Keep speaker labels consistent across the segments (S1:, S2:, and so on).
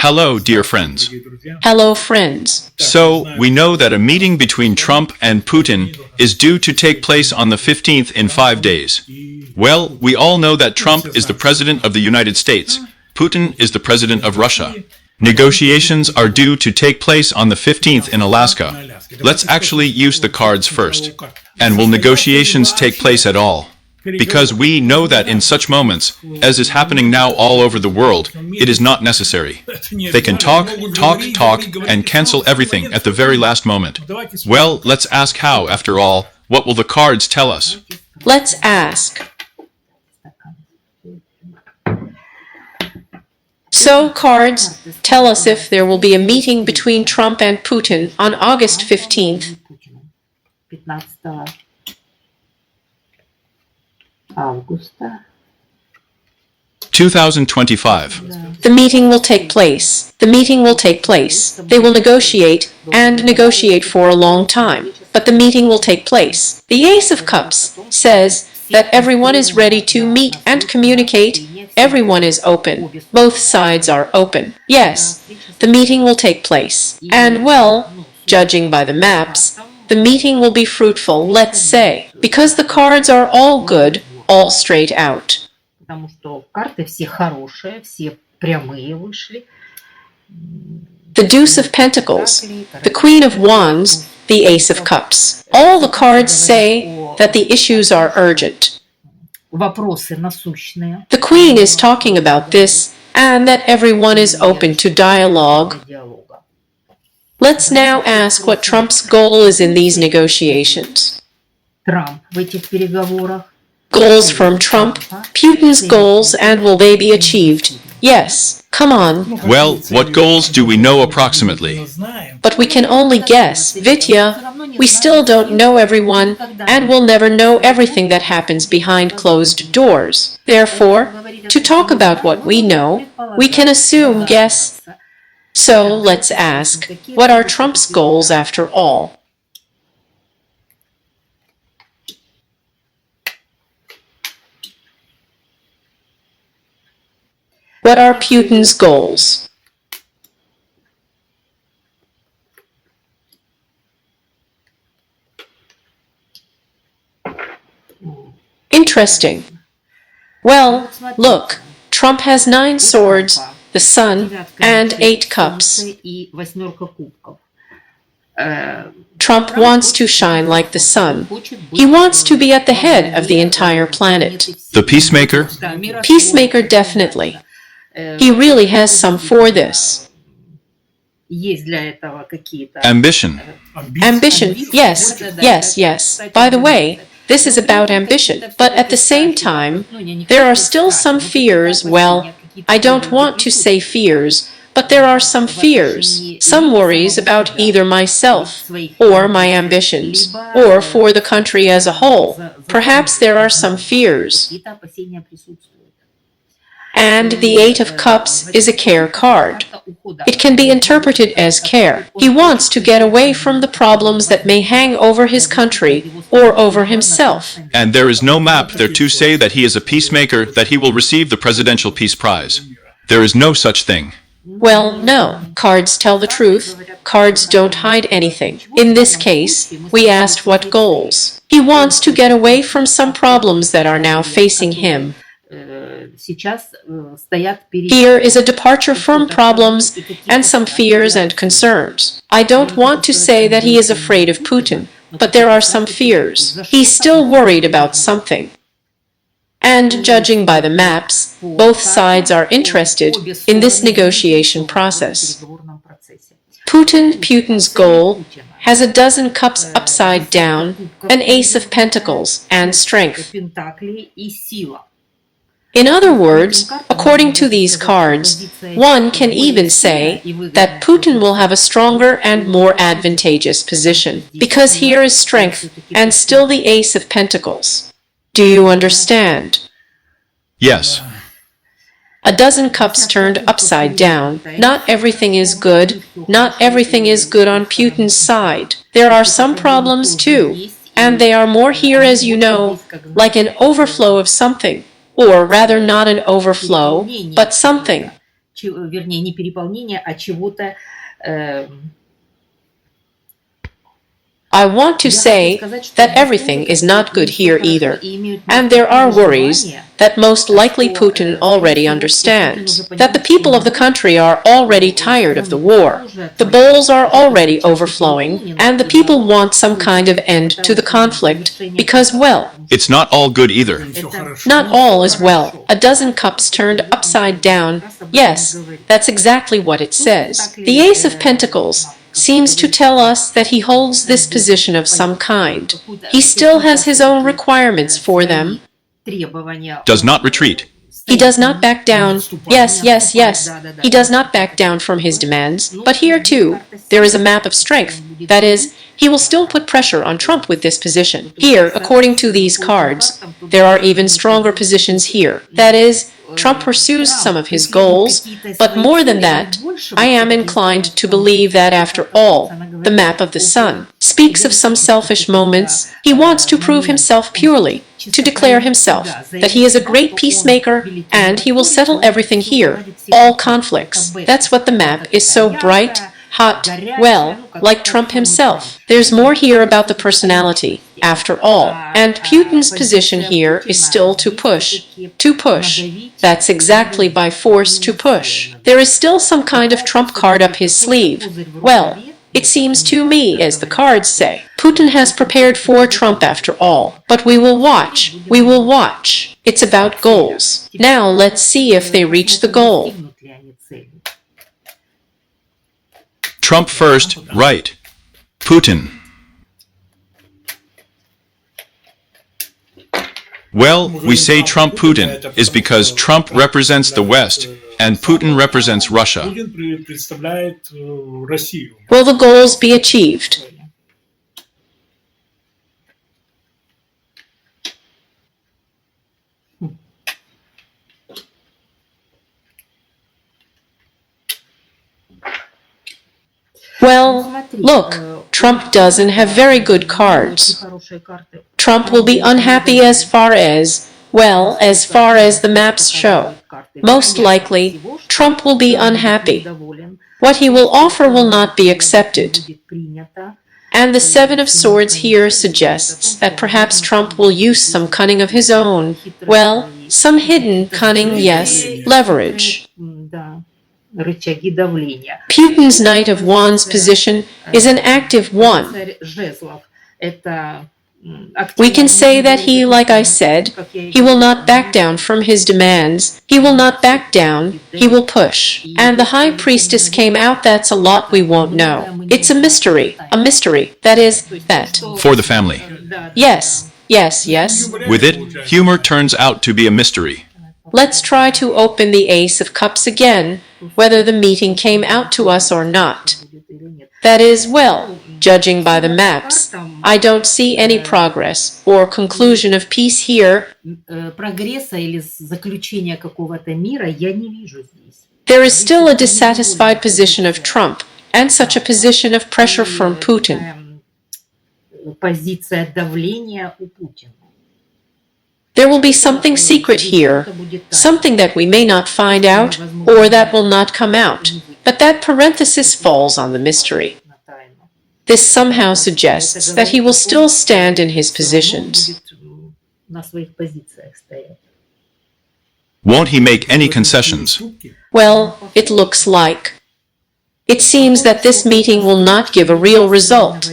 S1: Hello, dear friends.
S2: Hello, friends.
S1: So, we know that a meeting between Trump and Putin is due to take place on the 15th in 5 days. Well, we all know that Trump is the President of the United States. Putin is the President of Russia. Negotiations are due to take place on the 15th in Alaska. Let's actually use the cards first. And will negotiations take place at all? Because we know that in such moments, as is happening now all over the world, it is not necessary. They can talk, and cancel everything at the very last moment. Well, let's ask how, after all. What will the cards tell us?
S2: Let's ask. So, cards, tell us if there will be a meeting between Trump and Putin on August 15th.
S1: 2025.
S2: The meeting will take place. The meeting will take place. They will negotiate, and negotiate for a long time. But the meeting will take place. The Ace of Cups says that everyone is ready to meet and communicate. Everyone is open. Both sides are open. Yes, the meeting will take place. And, well, judging by the maps, the meeting will be fruitful, let's say, because the cards are all good, all straight out. The Deuce of Pentacles, the Queen of Wands, the Ace of Cups. All the cards say that the issues are urgent. The Queen is talking about this, and that everyone is open to dialogue. Let's now ask what Trump's goal is in these negotiations. Goals from Trump, Putin's goals, and will they be achieved? Yes, come on.
S1: Well, what goals do we know approximately?
S2: But we can only guess. Vitya, we still don't know everyone, and we'll never know everything that happens behind closed doors. Therefore, to talk about what we know, we can assume, guess. So let's ask, what are Trump's goals after all? What are Putin's goals? Interesting. Well, look, Trump has 9 swords, the Sun, and 8 cups. Trump wants to shine like the sun. He wants to be at the head of the entire planet.
S1: The peacemaker?
S2: Peacemaker, definitely. He really has some for this.
S1: Ambition.
S2: Ambition, yes. By the way, this is about ambition. But at the same time, there are still some fears. Well, I don't want to say fears, but there are some fears, some worries about either myself or my ambitions, or for the country as a whole. Perhaps there are some fears. And the 8 of Cups is a care card. It can be interpreted as care. He wants to get away from the problems that may hang over his country or over himself.
S1: And there is no map there to say that he is a peacemaker, that he will receive the Presidential Peace Prize. There is no such thing.
S2: Well, no. Cards tell the truth. Cards don't hide anything. In this case, we asked what goals. He wants to get away from some problems that are now facing him. Here is a departure from problems and some fears and concerns. I don't want to say that he is afraid of Putin, but there are some fears. He's still worried about something. And judging by the maps, both sides are interested in this negotiation process. Putin's goal has a dozen cups upside down, an Ace of Pentacles, and strength. In other words, according to these cards, one can even say that Putin will have a stronger and more advantageous position, because here is strength and still the Ace of Pentacles. Do you understand?
S1: Yes.
S2: A dozen cups turned upside down. Not everything is good. Not everything is good on Putin's side. There are some problems too, and they are more here, as you know, like an overflow of something. Or rather not an overflow, but something.
S3: вернее, не переполнения, а чего-то. э,
S2: I want to
S3: Я хочу
S2: say
S3: сказать, что
S2: that
S3: в
S2: everything
S3: республиках
S2: is not good
S3: не всё
S2: here
S3: хорошо
S2: either.
S3: и имеют
S2: And there are
S3: настойчивое
S2: worries
S3: желание,
S2: that most likely
S3: что,
S2: Putin
S3: скорее
S2: already
S3: всего, что Путин
S2: understands
S3: уже
S2: that the
S3: понимает,
S2: people
S3: что
S2: of the
S3: народ
S2: country are already tired of the
S3: страны
S2: war.
S3: уже
S2: The
S3: отвоевал.
S2: bowls are
S3: Это
S2: already
S3: сейчас
S2: overflowing,
S3: переполнено,
S2: and the
S3: и
S2: people
S3: народ
S2: want some
S3: хочет
S2: kind of end to the conflict
S3: завершения
S2: because, well,
S3: конфликта.
S1: It's not all good either.
S3: Это
S2: not
S3: не
S2: all
S3: всё
S2: is well.
S3: хорошо.
S2: A dozen cups turned upside down. Yes, that's exactly what it says. The Ace of Pentacles seems to tell us that he holds this position of some kind. He still has his own requirements for them.
S3: Требования
S1: Does not retreat.
S2: He does not back down. Yes, yes, yes. He does not back down from his demands. But here, too, there is a map of strength. That is, he will still put pressure on Trump with this position. Here, according to these cards, there are even stronger positions here. That is, Trump pursues some of his goals, but more than that, I am inclined to believe that after all, the map of the sun speaks of some selfish moments. He wants to prove himself purely, to declare himself that he is a great peacemaker and he will settle everything here, all conflicts. That's what the map is so bright, hot, well, like Trump himself. There's more here about the personality, after all, and Putin's position here is still to push. To push. That's exactly by force to push. There is still some kind of trump card up his sleeve. Well, it seems to me, as the cards say, Putin has prepared for Trump after all. But we will watch. We will watch. It's about goals. Now let's see if they reach the goal.
S1: Trump first, right. Putin. Well, we say Trump Putin is because Trump represents the West and Putin represents Russia.
S4: Путин представляет Россию.
S2: Will the goals be achieved? Well, look, Trump doesn't have very good cards. Trump will be unhappy as far as, well, as far as the maps show. Most likely, Trump will be unhappy. What he will offer will not be accepted. And the Seven of Swords here suggests that perhaps Trump will use some cunning of his own. Well, some hidden cunning, yes, leverage.
S3: Рычаги давления.
S2: Putin's Knight of Wands position is an active one.
S3: Царь жезлов. Это
S2: We can say that he, like I said, he will not back down from his demands. He will not back down. He will push. And the High Priestess came out. That's a lot we won't know. It's a mystery. A mystery. That is, that.
S1: For the family.
S2: Yes, yes, yes.
S1: With it, humor turns out to be a mystery.
S2: Let's try to open the Ace of Cups again, whether the meeting came out to us or not. That is, well, judging by the maps, I don't see any progress or conclusion of peace here.
S3: Прогресса или заключения какого-то мира я не вижу здесь.
S2: There is still a dissatisfied position of Trump and such a position of pressure from Putin.
S3: Позиция давления у Путина.
S2: There will be something secret here, something that we may not find out or that will not come out, but that parenthesis falls on the mystery. This somehow suggests that he will still stand in his positions.
S3: На своих позициях стоять.
S1: Won't he make any concessions?
S2: Well, it looks like. It seems that this meeting will not give a real result.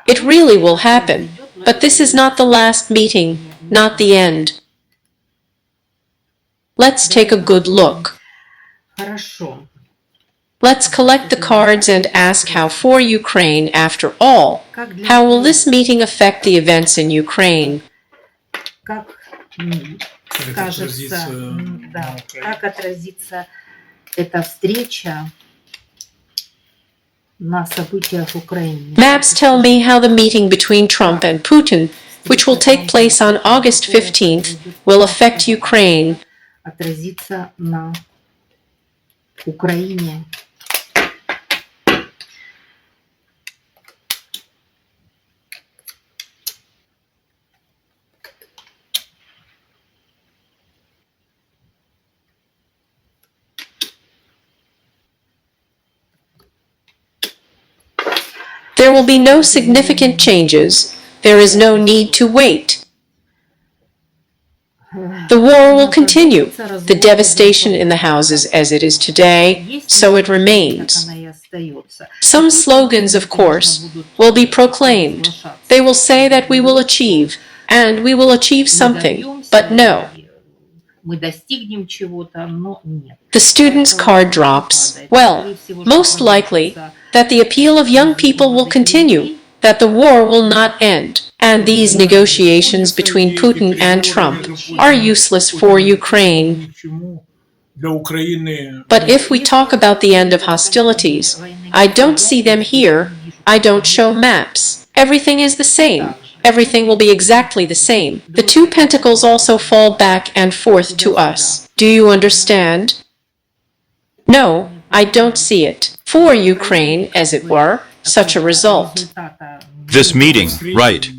S2: It really will happen, but this is not the last meeting, not the end. Let's take a good look.
S3: Хорошо.
S2: Let's collect the cards and ask how for Ukraine after all. How will this meeting affect the events in Ukraine?
S3: Как
S4: Как
S3: кажется,
S4: отразится
S3: да,
S4: на Украине?
S3: как отразится эта встреча на событиях в Украине.
S2: Maps tell me how the meeting between Trump and Putin, which will take place on August 15th, will affect Ukraine.
S3: Отразится на Украине.
S2: There will be no significant changes. There is no need to wait. The war will continue. The devastation in the houses as it is today, so it remains. Some slogans, of course, will be proclaimed. They will say that we will achieve, and we will achieve something, but no. The students' card drops. Well, most likely that the appeal of young people will continue, that the war will not end, and these negotiations between Putin and Trump are useless for Ukraine. But if we talk about the end of hostilities, I don't see them here. I don't show maps. Everything is the same. Everything will be exactly the same. The two pentacles also fall back and forth to us. Do you understand? No, I don't see it. For Ukraine, as it were, such a result.
S1: This meeting, right.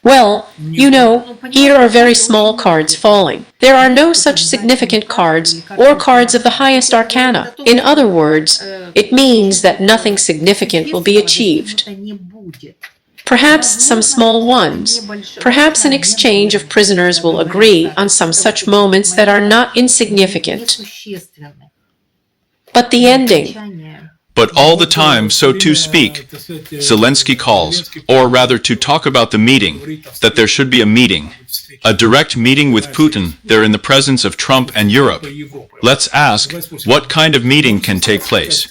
S2: Well, you know, here are very small cards falling. There are no such significant cards or cards of the highest arcana. In other words, it means that nothing significant will be achieved. Perhaps some small ones. Perhaps an exchange of prisoners will agree on some such moments that are not insignificant. But the ending.
S1: But all the time, so to speak, Zelensky calls, or rather to talk about the meeting, that there should be a meeting. A direct meeting with Putin, there in the presence of Trump and Europe. Let's ask, what kind of meeting can take place?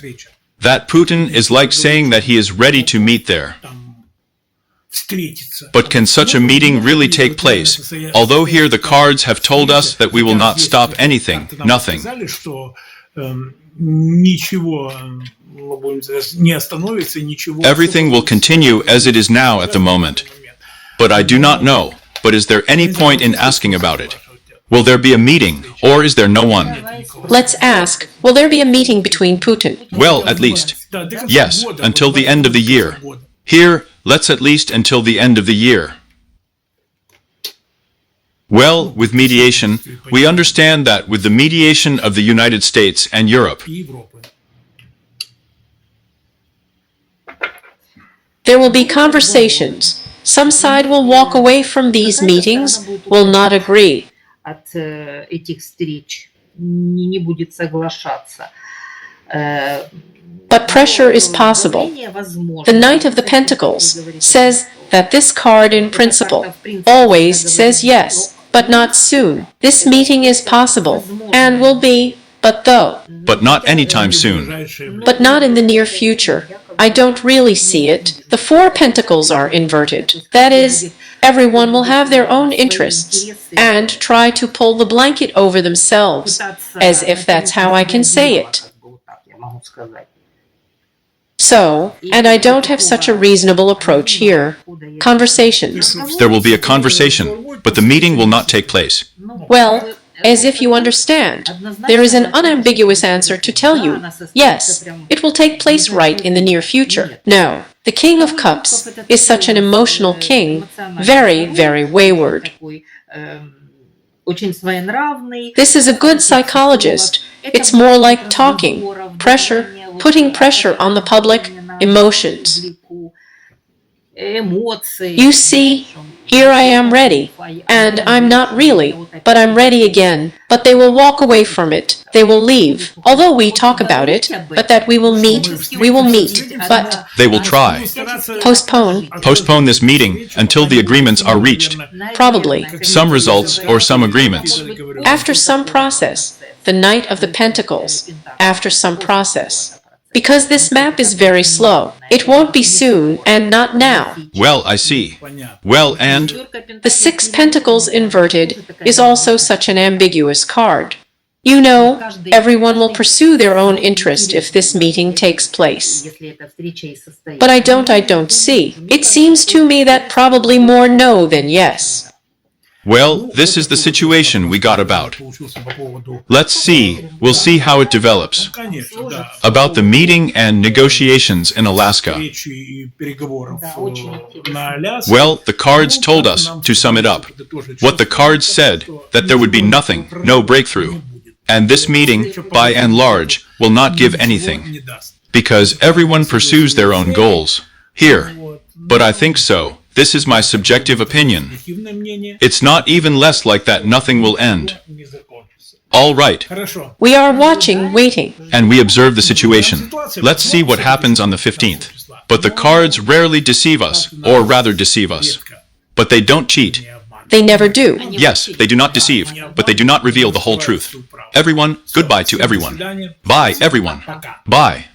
S1: That Putin is like saying that he is ready to meet there. But can such a meeting really take place? Although here the cards have told us that we will not stop anything, nothing. Everything will continue as it is now at the moment. But I do not know. But is there any point in asking about it? Will there be a meeting, or is there no one?
S2: Let's ask, will there be a meeting between Putin?
S1: Well, at least. Yes, until the end of the year. Here, let's at least until the end of the year. Well, with mediation, we understand that with the mediation of the United States and Europe,
S2: there will be conversations. Some side will walk away from these meetings, will not agree.
S3: От этих встреч не будет соглашаться.
S2: But pressure is possible. The Knight of the Pentacles says that this card in principle always says yes, but not soon. This meeting is possible, and will be, but though.
S1: but not anytime soon.
S2: But not in the near future. I don't really see it. The Four Pentacles are inverted. That is, everyone will have their own interests and try to pull the blanket over themselves, as if that's how I can say it. So, and I don't have such a reasonable approach here. Conversations.
S1: There will be a conversation, but the meeting will not take place.
S2: Well, as if you understand, there is an unambiguous answer to tell you. Yes, it will take place right in the near future. No, the King of Cups is such an emotional king, very, very wayward. This is a good psychologist. It's more like talking, pressure, putting pressure on the public, emotions. You see, here I am ready, and I'm not really, but I'm ready again. But they will walk away from it. They will leave. Although we talk about it, but that we will meet, but
S1: They will try.
S2: postpone
S1: This meeting until the agreements are reached.
S2: probably.
S1: Some results or some agreements.
S2: After some process, the Knight of the Pentacles, after some process. Because this map is very slow. It won't be soon, and not now.
S1: Well, I see. Well, and
S2: The Six Pentacles inverted is also such an ambiguous card. You know, everyone will pursue their own interest if this meeting takes place. But I don't see. It seems to me that probably more no than yes.
S1: well, this is the situation we got about. Let's see. We'll see how it develops. About the meeting and negotiations in Alaska. Well, the cards told us, to sum it up, what the cards said, that there would be nothing, no breakthrough. And this meeting, by and large, will not give anything. Because everyone pursues their own goals. Here. But I think so. This is my subjective opinion.
S4: Объективное мнение
S1: It's not even less like that nothing will end.
S4: не закончится.
S1: All right.
S4: Хорошо.
S2: We are watching, waiting.
S1: And we observe the situation. Let's see what happens on the 15th. But the cards rarely deceive us, or rather deceive us. But they don't cheat.
S4: Не обманывай.
S2: They never do.
S1: Yes, they do not deceive, but they do not reveal the whole truth. Everyone, goodbye to everyone. Bye, everyone.
S4: Пока.
S1: Bye.